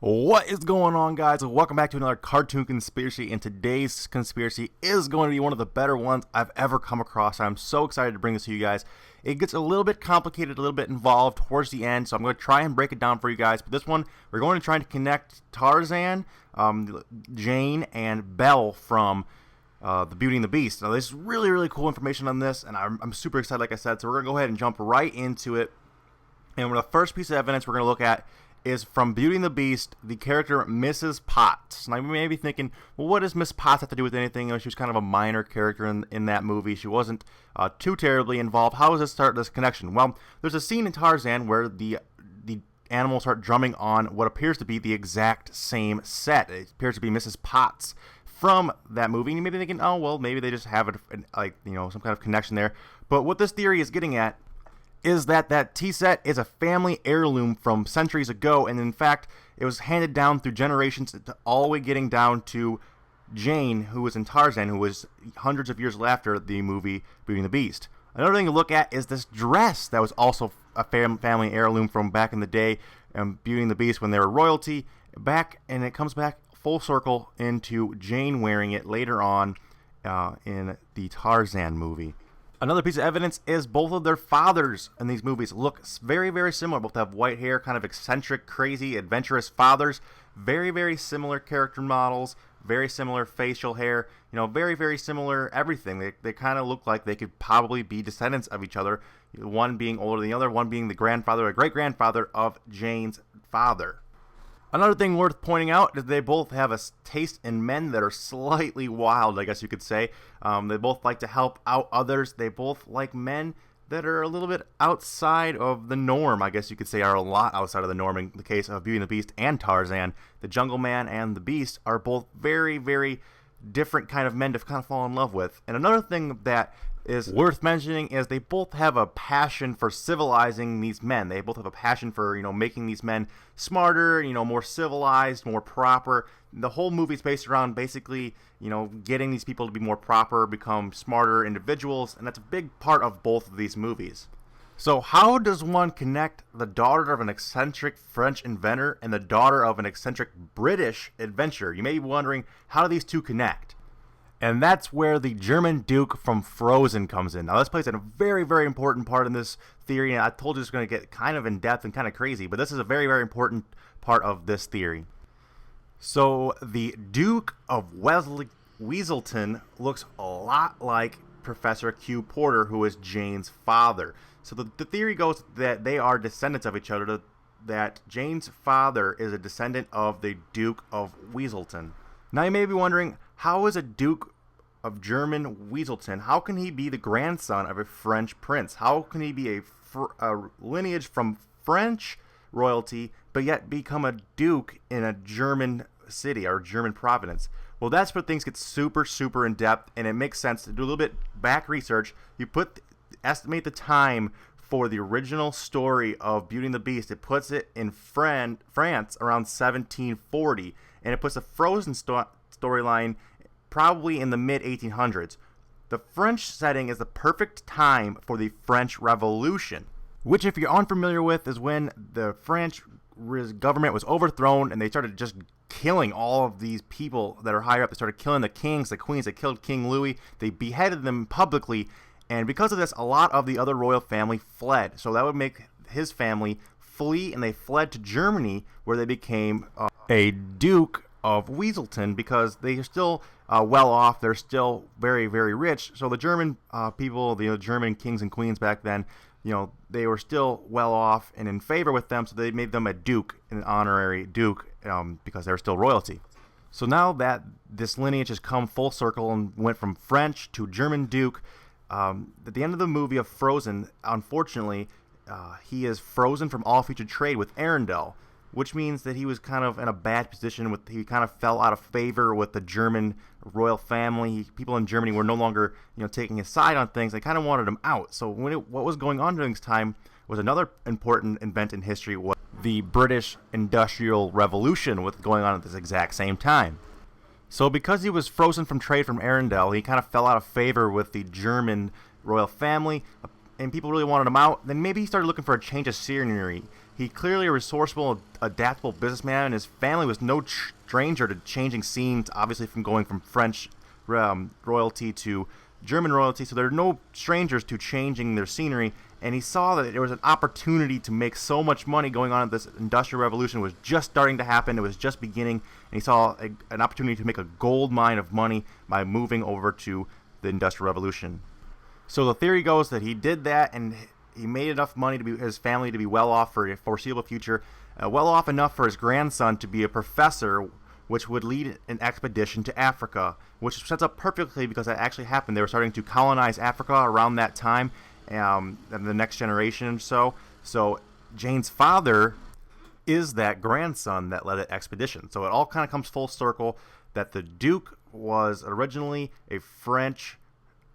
What is going on, guys? Welcome back to another cartoon conspiracy, and today's conspiracy is going to be one of the better ones I've ever come across. I'm so excited to bring this to you guys. It gets a little bit complicated, a little bit involved towards the end, so I'm going to try and break it down for you guys. But this one, we're going to try to connect Tarzan, Jane, and Belle from the Beauty and the Beast. Now, there's really, really cool information on this, and I'm super excited, like I said, so we're going to go ahead and jump right into it. And the first piece of evidence we're going to look at is from Beauty and the Beast, the character Mrs. Potts. Now, you may be thinking, well, what does Miss Potts have to do with anything? You know, she was kind of a minor character in that movie. She wasn't too terribly involved. How does this start this connection? Well, there's a scene in Tarzan where the animals start drumming on what appears to be the exact same set. It appears to be Mrs. Potts from that movie. And you may be thinking, oh, well, maybe they just have some kind of connection there. But what this theory is getting at is that tea set is a family heirloom from centuries ago, and in fact, it was handed down through generations, all the way getting down to Jane, who was in Tarzan, who was hundreds of years after the movie Beauty and the Beast. Another thing to look at is this dress that was also a family heirloom from back in the day, Beauty and the Beast, when they were royalty, and it comes back full circle into Jane wearing it later on in the Tarzan movie. Another piece of evidence is both of their fathers in these movies look very, very similar. Both have white hair, kind of eccentric, crazy, adventurous fathers. Very, very similar character models, very similar facial hair, very, very similar everything. They kind of look like they could probably be descendants of each other, one being older than the other, one being the grandfather or great-grandfather of Jane's father. Another thing worth pointing out is they both have a taste in men that are slightly wild, I guess you could say. They both like to help out others. They both like men that are a little bit outside of the norm, I guess you could say, are a lot outside of the norm in the case of Beauty and the Beast and Tarzan. The Jungle Man and the Beast are both very, very different kind of men to kind of fall in love with. And another thing that is worth mentioning is they both have a passion for civilizing these men. They both have a passion for, making these men smarter, more civilized, more proper. The whole movie's based around basically, getting these people to be more proper, become smarter individuals, and that's a big part of both of these movies. So how does one connect the daughter of an eccentric French inventor and the daughter of an eccentric British adventurer? You may be wondering, how do these two connect? And that's where the German Duke from Frozen comes in. Now, this plays a very, very important part in this theory, and I told you it's going to get kind of in-depth and kind of crazy, but this is a very, very important part of this theory. So, the Duke of Weaselton looks a lot like Professor Q Porter, who is Jane's father. So, the theory goes that they are descendants of each other, that Jane's father is a descendant of the Duke of Weaselton. Now, you may be wondering, how is a Duke of German Weaselton, how can he be the grandson of a French prince? How can he be a lineage from French royalty, but yet become a duke in a German city or German province? Well, that's where things get super, super in-depth, and it makes sense to do a little bit back research. You estimate the time for the original story of Beauty and the Beast. It puts it in France around 1740, and it puts the Frozen storyline probably in the mid-1800s. The French setting is the perfect time for the French Revolution, which, if you're unfamiliar with, is when the French government was overthrown and they started just killing all of these people that are higher up. They started killing the kings, the queens. They killed King Louis. They beheaded them publicly, and because of this, a lot of the other royal family fled. So that would make his family flee, and they fled to Germany, where they became a Duke of Weaselton, because they are still well off. They're still very, very rich. So the German people, the German kings and queens back then, they were still well off and in favor with them. So they made them a duke, an honorary duke, because they were still royalty. So now that this lineage has come full circle and went from French to German duke, at the end of the movie of Frozen, unfortunately, he is frozen from all future trade with Arendelle, which means that he was kind of in a bad position. He kind of fell out of favor with the German royal family. People in Germany were no longer, taking his side on things. They kind of wanted him out. So what was going on during this time was another important event in history, was the British Industrial Revolution, going on at this exact same time. So because he was frozen from trade from Arendelle, he kind of fell out of favor with the German royal family, and people really wanted him out. Then maybe he started looking for a change of scenery. He clearly a resourceful, adaptable businessman, and his family was no stranger to changing scenes, obviously from going from French royalty to German royalty, so they're no strangers to changing their scenery. And he saw that there was an opportunity to make so much money going on. This industrial revolution was just starting to happen. It was just beginning, and he saw an opportunity to make a gold mine of money by moving over to the industrial revolution. So the theory goes that he did that, and he made enough money to be his family to be well off for a foreseeable future, well off enough for his grandson to be a professor, which would lead an expedition to Africa, which sets up perfectly because that actually happened. They were starting to colonize Africa around that time, and the next generation or so. So Jane's father is that grandson that led that expedition. So it all kind of comes full circle that the Duke was originally a French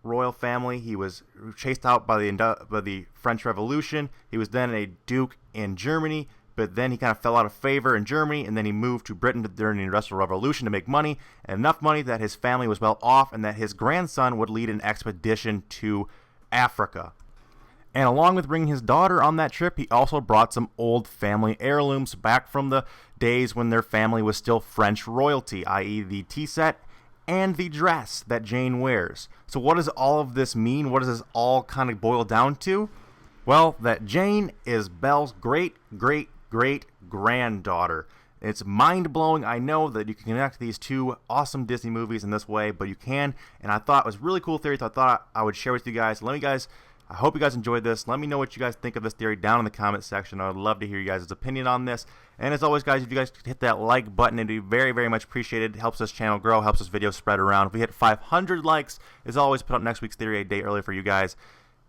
royal family. He was chased out by the French Revolution. He was then a Duke in Germany, but then he kind of fell out of favor in Germany, and then he moved to Britain during the Industrial Revolution to make money, and enough money that his family was well off, and that his grandson would lead an expedition to Africa. And along with bringing his daughter on that trip, he also brought some old family heirlooms back from the days when their family was still French royalty, i.e. the tea set and the dress that Jane wears. So what does all of this mean? What does this all kind of boil down to? Well, that Jane is Belle's great-great-great-granddaughter. It's mind-blowing. I know that you can connect these two awesome Disney movies in this way, but you can, and I thought it was a really cool theory, so I thought I would share with you guys. I hope you guys enjoyed this. Let me know what you guys think of this theory down in the comment section. I would love to hear you guys' opinion on this. And as always, guys, if you guys could hit that like button, it'd be very, very much appreciated. It helps this channel grow, helps this video spread around. If we hit 500 likes, as always, put up next week's theory a day early for you guys.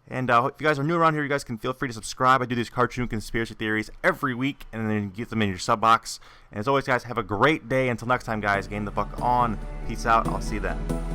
And if you guys are new around here, you guys can feel free to subscribe. I do these cartoon conspiracy theories every week, and then get them in your sub box. And as always, guys, have a great day. Until next time, guys, game the fuck on. Peace out. I'll see you then.